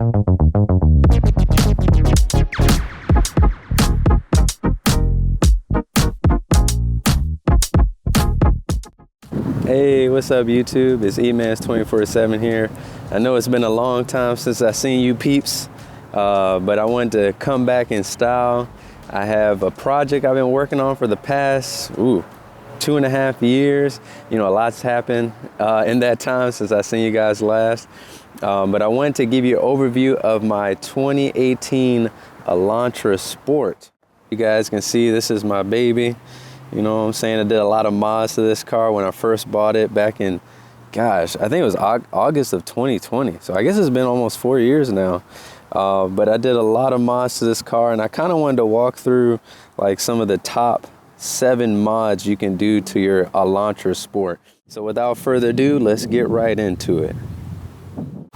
Hey, what's up YouTube? It's eMans247 here. I know it's been a long time since I seen you peeps, but I wanted to come back in style. I have a project I've been working on for the past 2.5 years. You know, a lot's happened in that time since I seen you guys last. But I wanted to give you an overview of my 2018 Elantra Sport. You guys can see this is my baby. You know what I'm saying? I did a lot of mods to this car when I first bought it back in, gosh, I think it was August of 2020. So I guess it's been almost 4 years now. But I did a lot of mods to this car, and I kind of wanted to walk through like some of the top 7 mods you can do to your Elantra Sport. So without further ado, let's get right into it.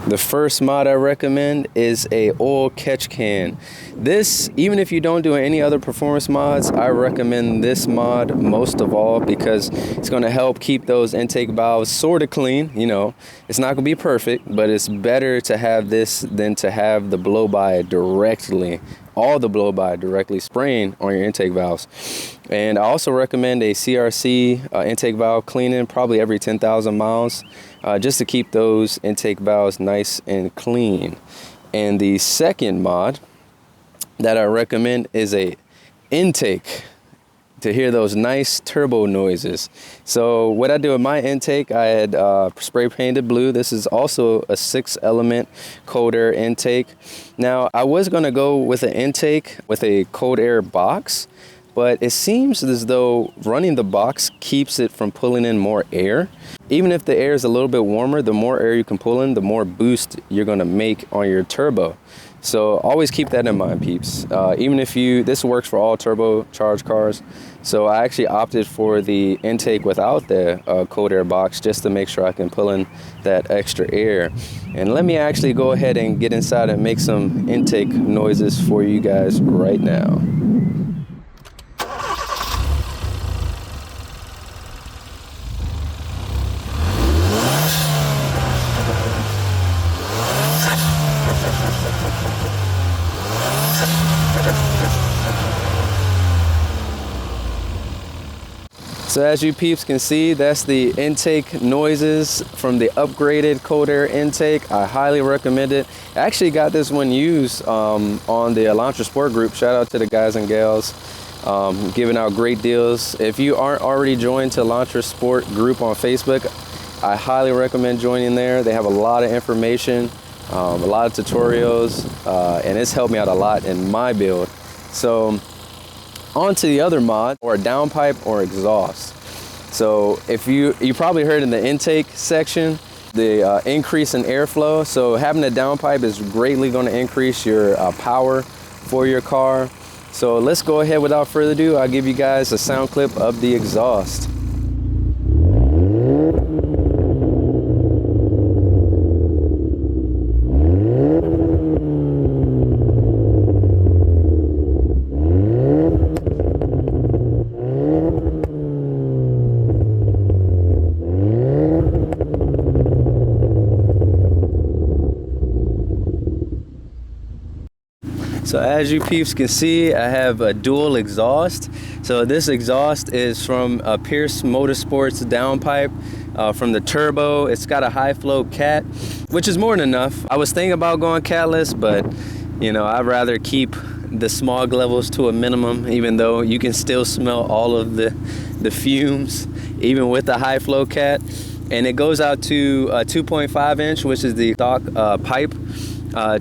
The first mod I recommend is a oil catch can. This, even if you don't do any other performance mods, I recommend this mod most of all because it's going to help keep those intake valves sort of clean. You know, it's not going to be perfect, but it's better to have this than to have the blow-by directly, all the blow-by directly spraying on your intake valves. And I also recommend a CRC intake valve cleaning probably every 10,000 miles just to keep those intake valves nice and clean. And the second mod that I recommend is a intake to hear those nice turbo noises. So what I do with my intake, I had spray painted blue. This is also a 6-element cold air intake. Now I was gonna go with an intake with a cold air box, but it seems as though running the box keeps it from pulling in more air. Even if the air is a little bit warmer, the more air you can pull in, the more boost you're gonna make on your turbo. So always keep that in mind, peeps. Even if this works for all turbocharged cars. So I actually opted for the intake without the cold air box just to make sure I can pull in that extra air. And let me actually go ahead and get inside and make some intake noises for you guys right now. So as you peeps can see, that's the intake noises from the upgraded cold air intake. I highly recommend it. I actually got this one used on the Elantra Sport group. Shout out to the guys and gals giving out great deals. If you aren't already joined to Elantra Sport group on Facebook, I highly recommend joining there. They have a lot of information, a lot of tutorials, and it's helped me out a lot in my build. So on to the other mod, or a downpipe or exhaust. So if you probably heard in the intake section the increase in airflow. So having a downpipe is greatly going to increase your power for your car. So let's go ahead, without further ado, I'll give you guys a sound clip of the exhaust. So as you peeps can see, I have a dual exhaust. So this exhaust is from a Pierce Motorsports downpipe from the turbo. It's got a high flow cat, which is more than enough. I was thinking about going catless, but you know, I'd rather keep the smog levels to a minimum, even though you can still smell all of the fumes, even with the high flow cat. And it goes out to a 2.5 inch, which is the stock pipe,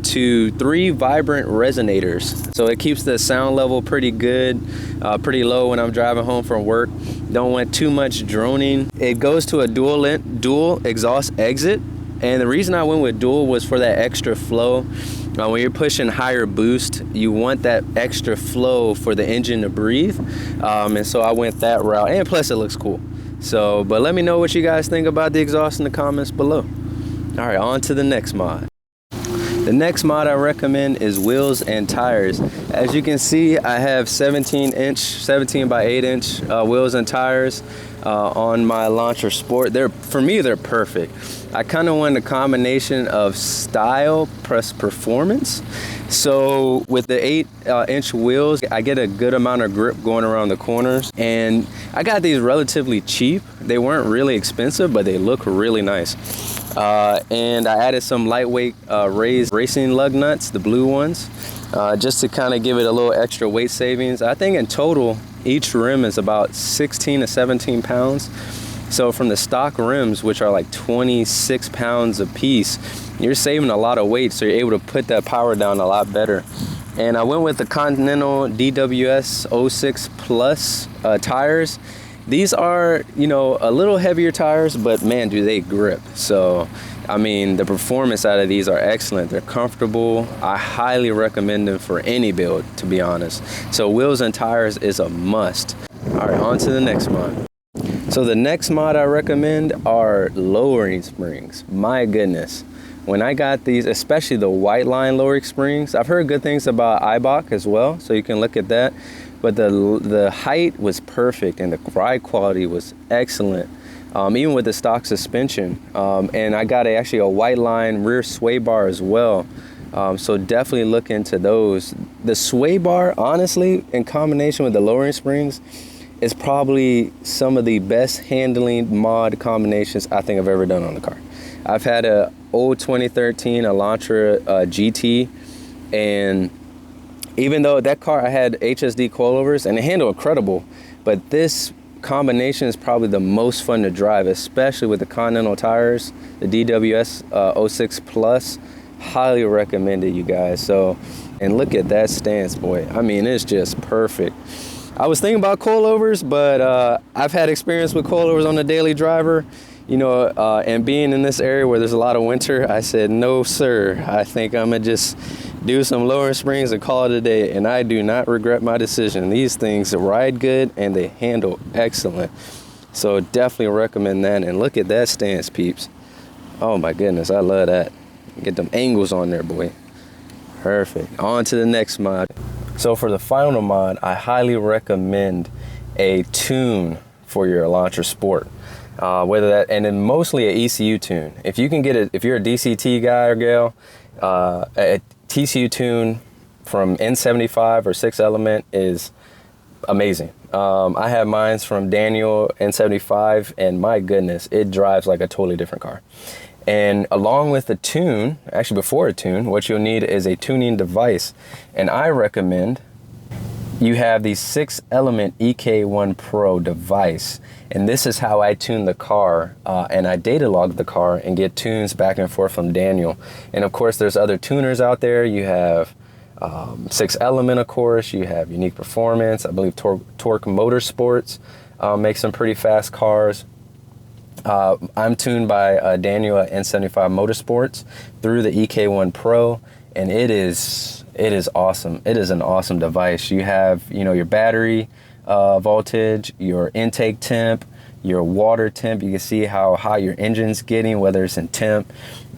to 3 vibrant resonators. So it keeps the sound level pretty good, pretty low when I'm driving home from work. Don't want too much droning. It goes to a dual exhaust exit. And the reason I went with dual was for that extra flow. When you're pushing higher boost, you want that extra flow for the engine to breathe. And so I went that route. And plus it looks cool. So, but let me know what you guys think about the exhaust in the comments below. All right, on to the next mod. The next mod I recommend is wheels and tires. As you can see, I have 17 by 8 inch wheels and tires. on my Elantra Sport. For me, they're perfect. I kind of want a combination of style plus performance. So with the 8-inch wheels, I get a good amount of grip going around the corners. And I got these relatively cheap. They weren't really expensive, but they look really nice. And I added some lightweight raised racing lug nuts, the blue ones, just to kind of give it a little extra weight savings. I think in total, each rim is about 16 to 17 pounds. So from the stock rims, which are like 26 pounds a piece, you're saving a lot of weight, so you're able to put that power down a lot better. And I went with the Continental DWS 06 Plus tires. These are, you know, a little heavier tires, but man, do they grip. So, I mean, the performance out of these are excellent. They're comfortable. I highly recommend them for any build, to be honest. So wheels and tires is a must. All right, on to the next mod. So the next mod I recommend are lowering springs. My goodness. When I got these, especially the white line lowering springs, I've heard good things about Eibach as well, so you can look at that. But the height was perfect and the ride quality was excellent, even with the stock suspension. And I got actually a white line rear sway bar as well. So definitely look into those. The sway bar, honestly, in combination with the lowering springs, is probably some of the best handling mod combinations I think I've ever done on the car. I've had a old 2013 Elantra GT, and even though that car I had HSD coilovers and it handled incredible, but this combination is probably the most fun to drive, especially with the Continental tires, the DWS 06 Plus. Highly recommend it, you guys. So, and look at that stance, boy. I mean, it's just perfect. I was thinking about coilovers, but I've had experience with coilovers on the daily driver, you know, and being in this area where there's a lot of winter, I said, no, sir. I think I'm gonna just do some lowering springs and call it a day, and I do not regret my decision. These things ride good and they handle excellent. So definitely recommend that. And look at that stance, peeps. Oh my goodness, I love that. Get them angles on there, boy. Perfect. On to the next mod. So for the final mod, I highly recommend a tune for your Elantra Sport. Whether that, and then mostly a ECU tune. If you can get it, if you're a DCT guy or gal, a TCU tune from N75 or 6 Element is amazing. I have mine from Daniel N75, and my goodness, it drives like a totally different car. And along with the tune, actually before a tune, what you'll need is a tuning device. And I recommend you have the 6 Element EK1 Pro device. And this is how I tune the car, and I data log the car and get tunes back and forth from Daniel. And of course, there's other tuners out there. You have 6 Element, of course. You have Unique Performance. I believe Tork Motorsports makes some pretty fast cars. I'm tuned by Daniel at N75 Motorsports through the EK1 Pro, and it is awesome. It is an awesome device. You have, you know, your battery voltage, your intake temp, your water temp. You can see how hot your engine's getting, whether it's in temp.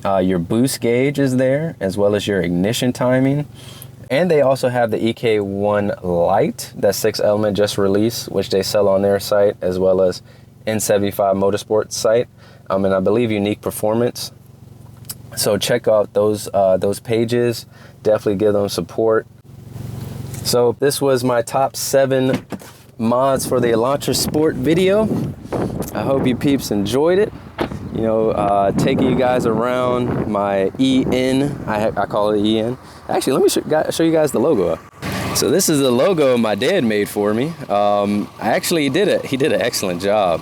Your boost gauge is there, as well as your ignition timing. And they also have the EK1 Lite that 6 Element just released, which they sell on their site, as well as N75 Motorsports site, and I believe Unique Performance. So check out those pages. Definitely give them support. So this was my top 7 mods for the Elantra Sport video. I hope you peeps enjoyed it. You know, taking you guys around my EN. I call it EN. Actually, let me show you guys the logo. So this is the logo my dad made for me. He did an excellent job.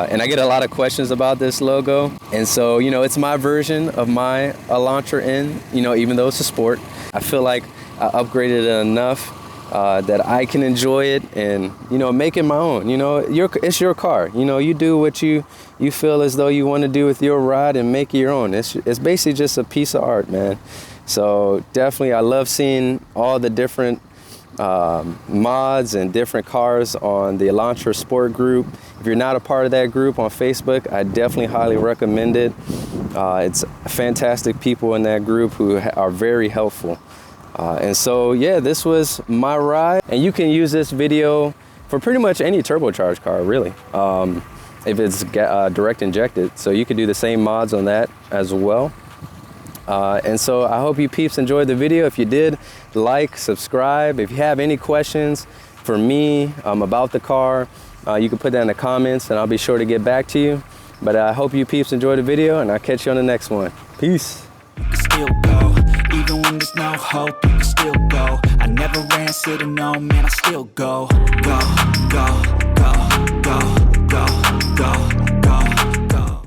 And I get a lot of questions about this logo. And so, you know, it's my version of my Elantra N, you know, even though it's a sport. I feel like I upgraded it enough that I can enjoy it and, you know, make it my own. You know, it's your car. You know, you do what you feel as though you want to do with your ride and make it your own. It's basically just a piece of art, man. So definitely, I love seeing all the different mods and different cars on the Elantra Sport group. If you're not a part of that group on Facebook, I definitely highly recommend it. It's fantastic people in that group who are very helpful. And so, yeah, this was my ride. And you can use this video for pretty much any turbocharged car, really. if it's direct injected. So you could do the same mods on that as well. And so I hope you peeps enjoyed the video. If you did, like, subscribe. If you have any questions for me about the car, you can put that in the comments and I'll be sure to get back to you. But I hope you peeps enjoyed the video, and I'll catch you on the next one. Peace. You can still go, even when there's no hope, you can still go. I never answer to no, man, I still go. Go, go, go, go, go, go.